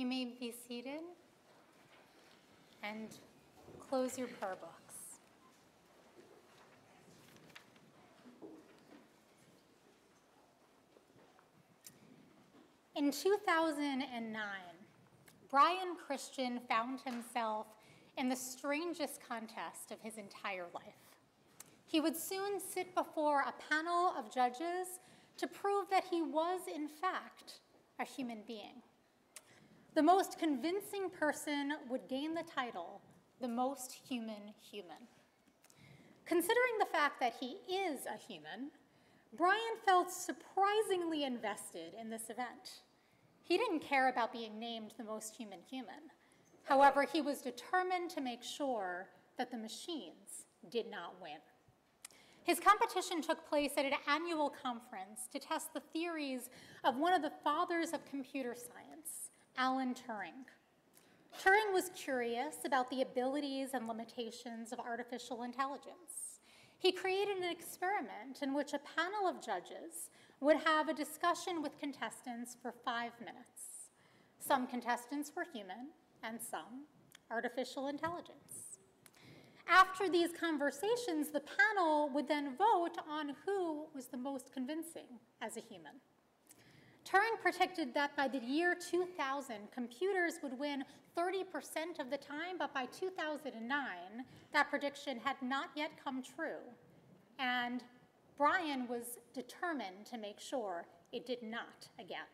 You may be seated and close your prayer books. In 2009, Brian Christian found himself in the strangest contest of his entire life. He would soon sit before a panel of judges to prove that he was, in fact, a human being. The most convincing person would gain the title, the most human human. Considering the fact that he is a human, Brian felt surprisingly invested in this event. He didn't care about being named the most human human. However, he was determined to make sure that the machines did not win. His competition took place at an annual conference to test the theories of one of the fathers of computer science, Alan Turing. Turing was curious about the abilities and limitations of artificial intelligence. He created an experiment in which a panel of judges would have a discussion with contestants for 5 minutes. Some contestants were human, and some artificial intelligence. After these conversations, the panel would then vote on who was the most convincing as a human. Turing predicted that by the year 2000, computers would win 30% of the time, but by 2009, that prediction had not yet come true. And Brian was determined to make sure it did not again.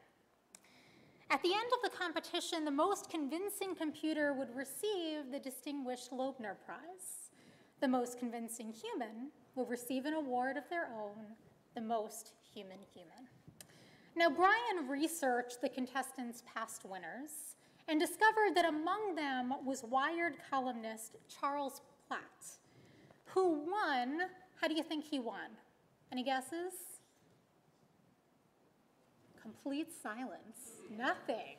At the end of the competition, the most convincing computer would receive the distinguished Loebner Prize. The most convincing human will receive an award of their own, the most human human. Now, Brian researched the contestants' past winners and discovered that among them was Wired columnist Charles Platt, who won. How do you think he won? Any guesses? Complete silence. Nothing.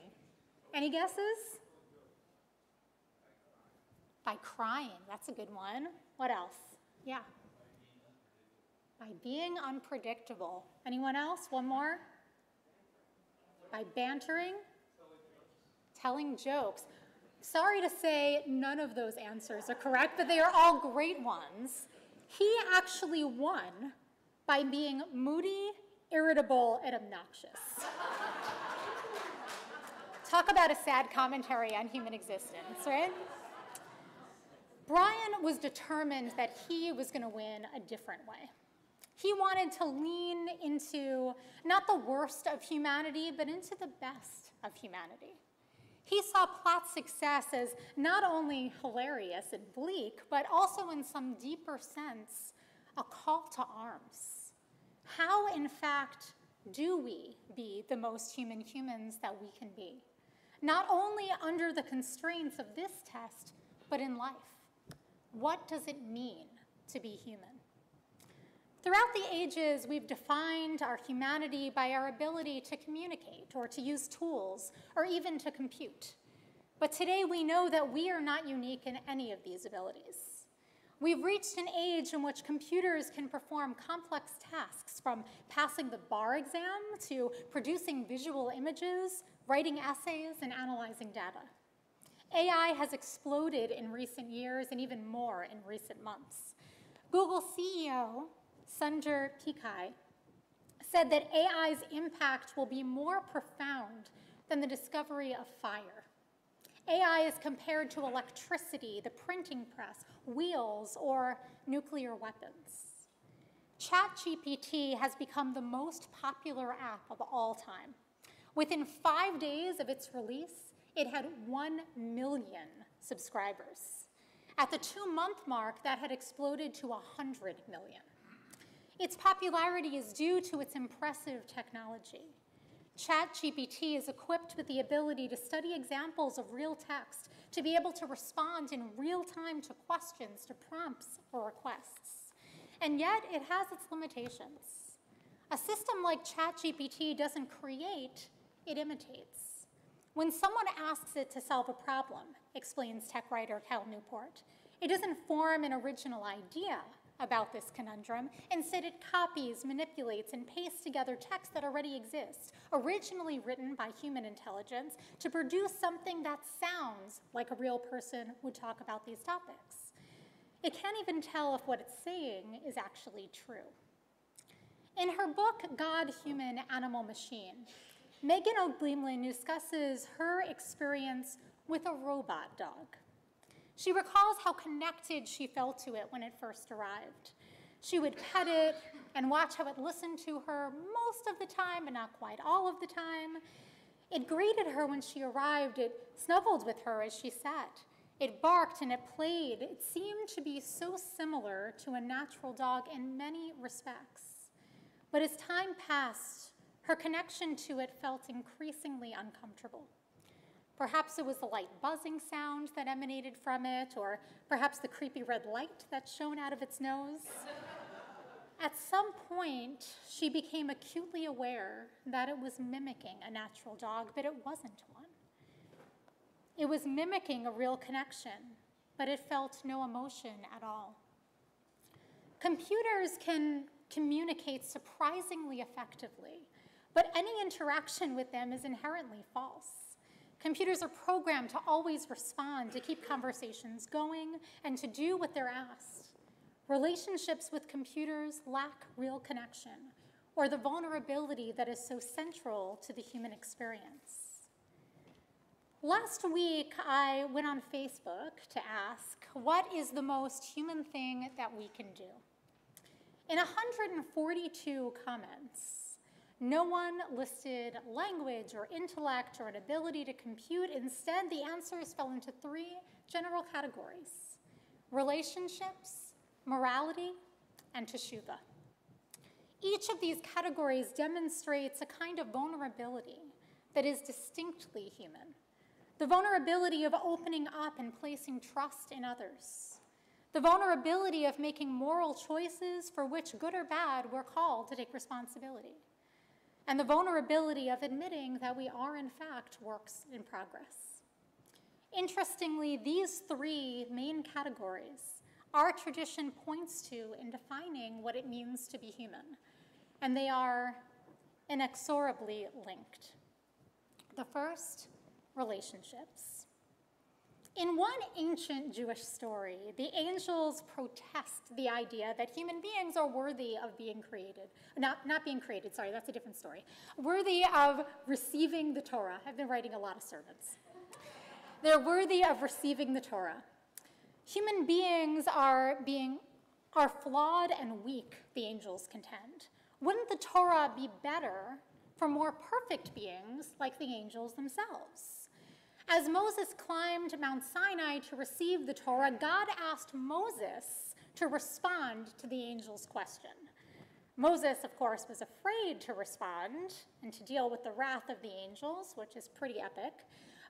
Any guesses? By crying. That's a good one. What else? Yeah. By being unpredictable. Anyone else? One more? By bantering? Telling jokes. Sorry to say, none of those answers are correct, but they are all great ones. He actually won by being moody, irritable, and obnoxious. Talk about a sad commentary on human existence, right? Brian was determined that he was going to win a different way. He wanted to lean into not the worst of humanity, but into the best of humanity. He saw Platt's success as not only hilarious and bleak, but also in some deeper sense, a call to arms. How, in fact, do we be the most human humans that we can be? Not only under the constraints of this test, but in life. What does it mean to be human? Throughout the ages, we've defined our humanity by our ability to communicate or to use tools or even to compute. But today we know that we are not unique in any of these abilities. We've reached an age in which computers can perform complex tasks, from passing the bar exam to producing visual images, writing essays, and analyzing data. AI has exploded in recent years and even more in recent months. Google CEO Sundar Pichai said that AI's impact will be more profound than the discovery of fire. AI is compared to electricity, the printing press, wheels, or nuclear weapons. ChatGPT has become the most popular app of all time. Within 5 days of its release, it had 1 million subscribers. At the 2-month mark, that had exploded to 100 million. Its popularity is due to its impressive technology. ChatGPT is equipped with the ability to study examples of real text, to be able to respond in real time to questions, to prompts, or requests. And yet, it has its limitations. A system like ChatGPT doesn't create, it imitates. When someone asks it to solve a problem, explains tech writer Kail, it doesn't form an original idea about this conundrum. Instead, it copies, manipulates, and pastes together text that already exists, originally written by human intelligence, to produce something that sounds like a real person would talk about these topics. It can't even tell if what it's saying is actually true. In her book, God, Human, Animal, Machine, Megan O'Gleamlin discusses her experience with a robot dog. She recalls how connected she felt to it when it first arrived. She would pet it and watch how it listened to her most of the time, but not quite all of the time. It greeted her when she arrived. It snuggled with her as she sat. It barked and it played. It seemed to be so similar to a natural dog in many respects. But as time passed, her connection to it felt increasingly uncomfortable. Perhaps it was the light buzzing sound that emanated from it, or perhaps the creepy red light that shone out of its nose. At some point, she became acutely aware that it was mimicking a natural dog, but it wasn't one. It was mimicking a real connection, but it felt no emotion at all. Computers can communicate surprisingly effectively, but any interaction with them is inherently false. Computers are programmed to always respond, to keep conversations going, and to do what they're asked. Relationships with computers lack real connection, or the vulnerability that is so central to the human experience. Last week, I went on Facebook to ask, what is the most human thing that we can do? In 142 comments, no one listed language or intellect or an ability to compute. Instead, the answers fell into three general categories: relationships, morality, and teshuva. Each of these categories demonstrates a kind of vulnerability that is distinctly human. The vulnerability of opening up and placing trust in others. The vulnerability of making moral choices for which, good or bad, we're called to take responsibility. And the vulnerability of admitting that we are, in fact, works in progress. Interestingly, these three main categories our tradition points to in defining what it means to be human, and they are inexorably linked. The first, relationships. In one ancient Jewish story, the angels protest the idea that human beings are worthy of being created. Not being created, sorry, that's a different story. Worthy of receiving the Torah. I've been writing a lot of sermons. They're worthy of receiving the Torah. Human beings are flawed and weak, the angels contend. Wouldn't the Torah be better for more perfect beings like the angels themselves? As Moses climbed Mount Sinai to receive the Torah, God asked Moses to respond to the angel's question. Moses, of course, was afraid to respond and to deal with the wrath of the angels, which is pretty epic,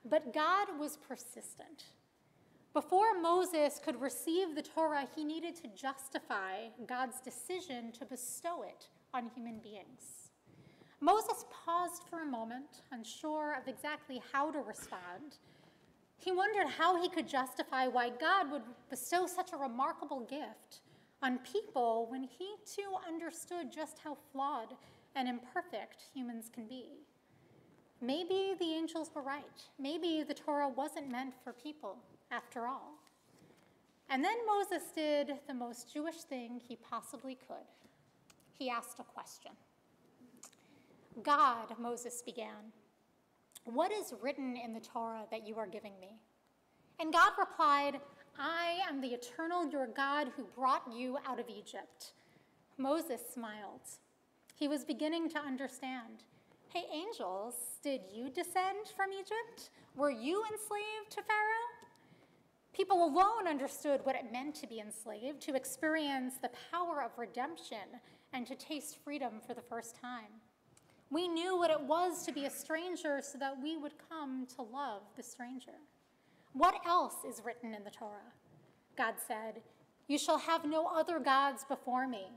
but God was persistent. Before Moses could receive the Torah, he needed to justify God's decision to bestow it on human beings. Moses paused for a moment, unsure of exactly how to respond. He wondered how he could justify why God would bestow such a remarkable gift on people when he too understood just how flawed and imperfect humans can be. Maybe the angels were right. Maybe the Torah wasn't meant for people after all. And then Moses did the most Jewish thing he possibly could. He asked a question. God, Moses began, what is written in the Torah that you are giving me? And God replied, I am the eternal your God who brought you out of Egypt. Moses smiled. He was beginning to understand. Hey, angels, did you descend from Egypt? Were you enslaved to Pharaoh? People alone understood what it meant to be enslaved, to experience the power of redemption, and to taste freedom for the first time. We knew what it was to be a stranger so that we would come to love the stranger. What else is written in the Torah? God said, you shall have no other gods before me.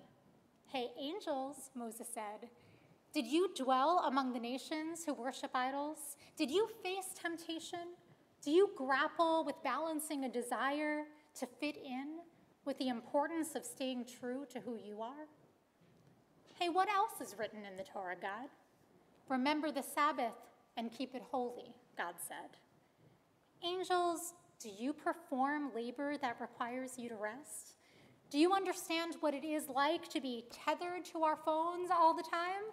Hey, angels, Moses said, did you dwell among the nations who worship idols? Did you face temptation? Do you grapple with balancing a desire to fit in with the importance of staying true to who you are? Hey, what else is written in the Torah, God? Remember the Sabbath and keep it holy, God said. Angels, do you perform labor that requires you to rest? Do you understand what it is like to be tethered to our phones all the time?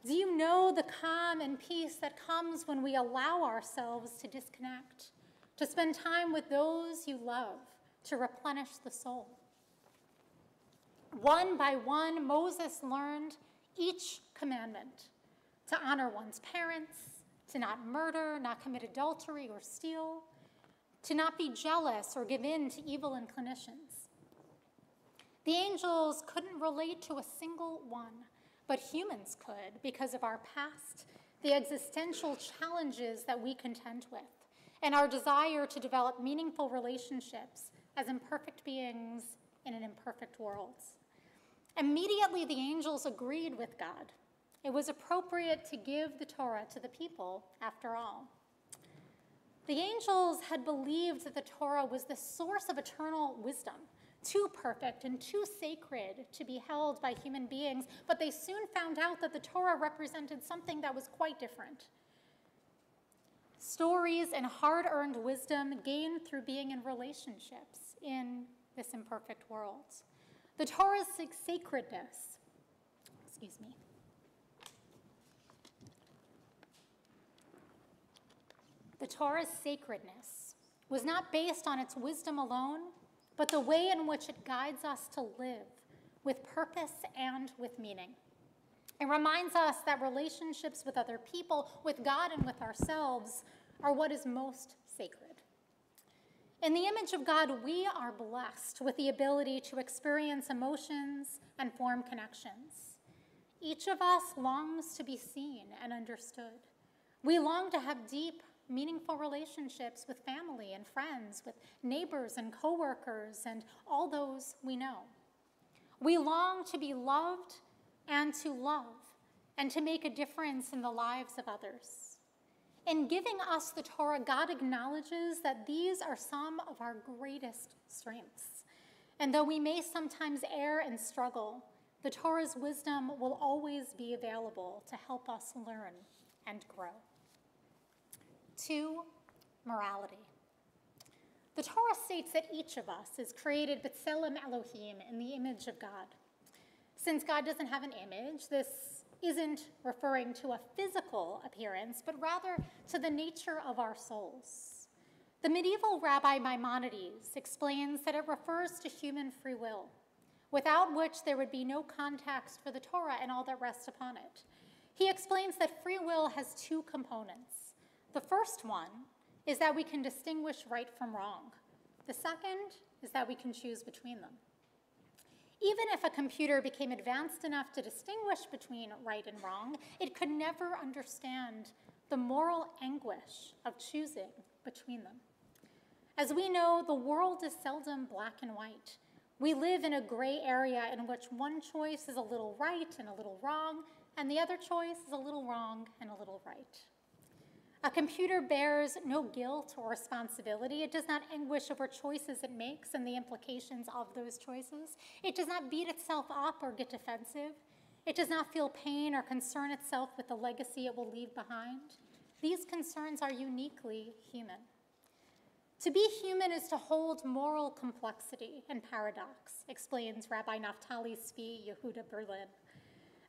Do you know the calm and peace that comes when we allow ourselves to disconnect, to spend time with those you love, to replenish the soul? One by one, Moses learned each commandment: to honor one's parents, to not murder, not commit adultery or steal, to not be jealous or give in to evil inclinations. The angels couldn't relate to a single one, but humans could because of our past, the existential challenges that we contend with, and our desire to develop meaningful relationships as imperfect beings in an imperfect world. Immediately, the angels agreed with God. It was appropriate to give the Torah to the people, after all. The angels had believed that the Torah was the source of eternal wisdom, too perfect and too sacred to be held by human beings, but they soon found out that the Torah represented something that was quite different. Stories and hard-earned wisdom gained through being in relationships in this imperfect world. The Torah's sacredness, The Torah's sacredness was not based on its wisdom alone, but the way in which it guides us to live with purpose and with meaning. It reminds us that relationships with other people, with God and with ourselves, are what is most sacred. In the image of God, we are blessed with the ability to experience emotions and form connections. Each of us longs to be seen and understood. We long to have deep, meaningful relationships with family and friends, with neighbors and coworkers, and all those we know. We long to be loved and to love, and to make a difference in the lives of others. In giving us the Torah, God acknowledges that these are some of our greatest strengths. And though we may sometimes err and struggle, the Torah's wisdom will always be available to help us learn and grow. 2, morality. The Torah states that each of us is created b'tselem Elohim, in the image of God. Since God doesn't have an image, this isn't referring to a physical appearance, but rather to the nature of our souls. The medieval Rabbi Maimonides explains that it refers to human free will, without which there would be no context for the Torah and all that rests upon it. He explains that free will has 2 components. The first one is that we can distinguish right from wrong. The second is that we can choose between them. Even if a computer became advanced enough to distinguish between right and wrong, it could never understand the moral anguish of choosing between them. As we know, the world is seldom black and white. We live in a gray area in which one choice is a little right and a little wrong, and the other choice is a little wrong and a little right. A computer bears no guilt or responsibility. It does not anguish over choices it makes and the implications of those choices. It does not beat itself up or get defensive. It does not feel pain or concern itself with the legacy it will leave behind. These concerns are uniquely human. To be human is to hold moral complexity and paradox, explains Rabbi Naftali Tzvi Yehuda Berlin.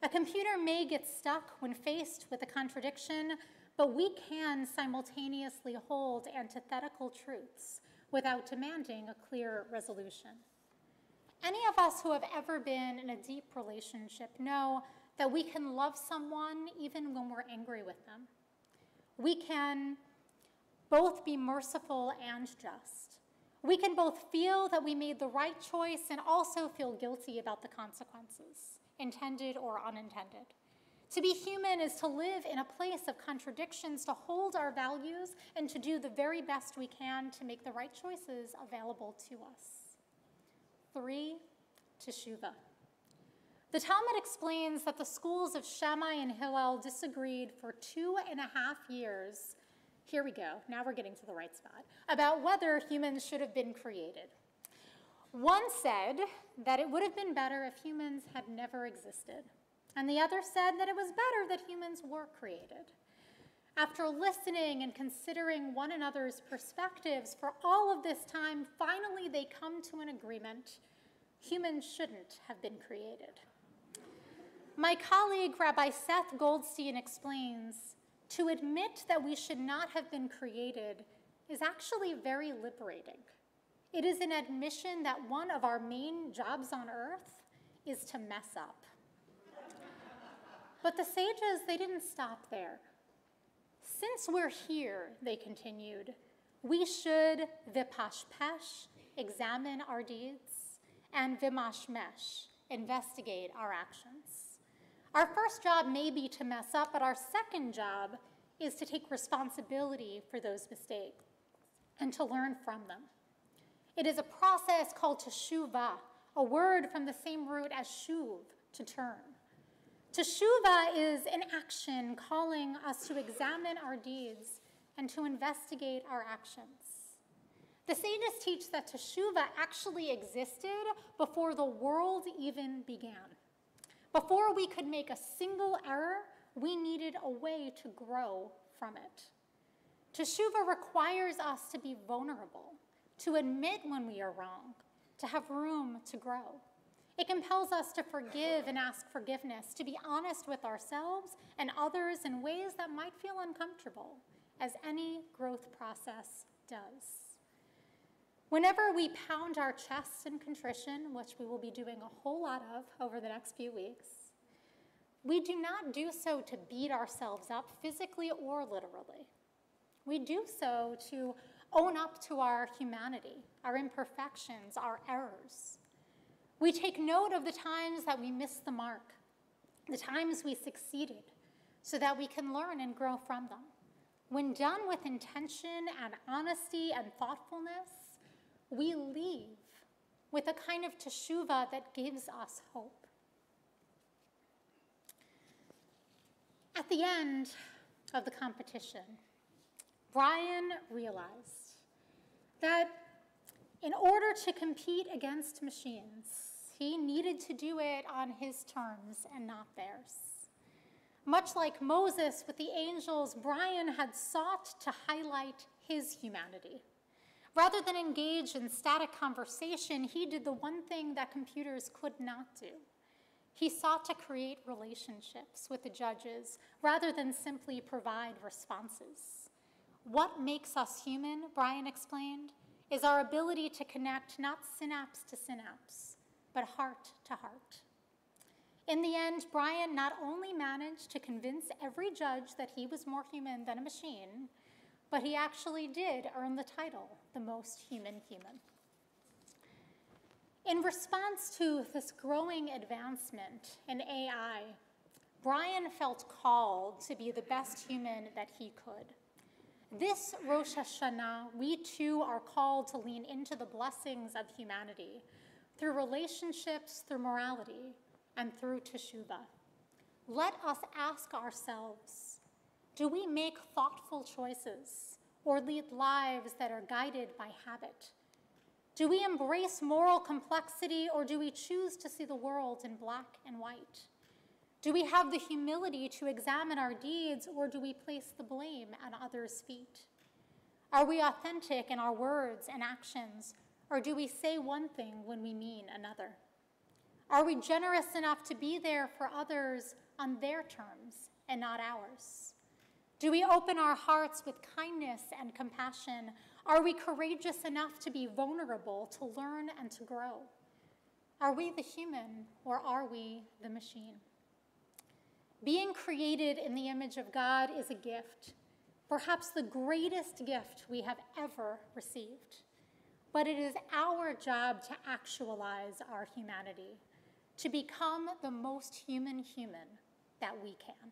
A computer may get stuck when faced with a contradiction, but we can simultaneously hold antithetical truths without demanding a clear resolution. Any of us who have ever been in a deep relationship know that we can love someone even when we're angry with them. We can both be merciful and just. We can both feel that we made the right choice and also feel guilty about the consequences, intended or unintended. To be human is to live in a place of contradictions, to hold our values, and to do the very best we can to make the right choices available to us. 3, teshuvah. The Talmud explains that the schools of Shammai and Hillel disagreed for 2.5 years. Here we go, now we're getting to the right spot, about whether humans should have been created. One said that it would have been better if humans had never existed, and the other said that it was better that humans were created. After listening and considering one another's perspectives for all of this time, finally they come to an agreement. Humans shouldn't have been created. My colleague, Rabbi Seth Goldstein, explains, to admit that we should not have been created is actually very liberating. It is an admission that one of our main jobs on earth is to mess up. But the sages, they didn't stop there. Since we're here, they continued, we should vipashpesh, examine our deeds, and vimashmesh, investigate our actions. Our first job may be to mess up, but our second job is to take responsibility for those mistakes and to learn from them. It is a process called teshuvah, a word from the same root as shuv, to turn. Teshuvah is an action calling us to examine our deeds and to investigate our actions. The sages teach that teshuvah actually existed before the world even began. Before we could make a single error, we needed a way to grow from it. Teshuvah requires us to be vulnerable, to admit when we are wrong, to have room to grow. It compels us to forgive and ask forgiveness, to be honest with ourselves and others in ways that might feel uncomfortable, as any growth process does. Whenever we pound our chests in contrition, which we will be doing a whole lot of over the next few weeks, we do not do so to beat ourselves up physically or literally. We do so to own up to our humanity, our imperfections, our errors. We take note of the times that we missed the mark, the times we succeeded, so that we can learn and grow from them. When done with intention and honesty and thoughtfulness, we leave with a kind of teshuvah that gives us hope. At the end of the competition, Brian realized that in order to compete against machines, he needed to do it on his terms and not theirs. Much like Moses with the angels, Brian had sought to highlight his humanity. Rather than engage in static conversation, he did the one thing that computers could not do. He sought to create relationships with the judges rather than simply provide responses. What makes us human, Brian explained, is our ability to connect not synapse to synapse, but heart to heart. In the end, Brian not only managed to convince every judge that he was more human than a machine, but he actually did earn the title, the most human human. In response to this growing advancement in AI, Brian felt called to be the best human that he could. This Rosh Hashanah, we too are called to lean into the blessings of humanity through relationships, through morality, and through teshuvah. Let us ask ourselves, do we make thoughtful choices or lead lives that are guided by habit? Do we embrace moral complexity or do we choose to see the world in black and white? Do we have the humility to examine our deeds or do we place the blame at others' feet? Are we authentic in our words and actions or do we say one thing when we mean another? Are we generous enough to be there for others on their terms and not ours? Do we open our hearts with kindness and compassion? Are we courageous enough to be vulnerable, to learn and to grow? Are we the human or are we the machine? Being created in the image of God is a gift, perhaps the greatest gift we have ever received. But it is our job to actualize our humanity, to become the most human human that we can.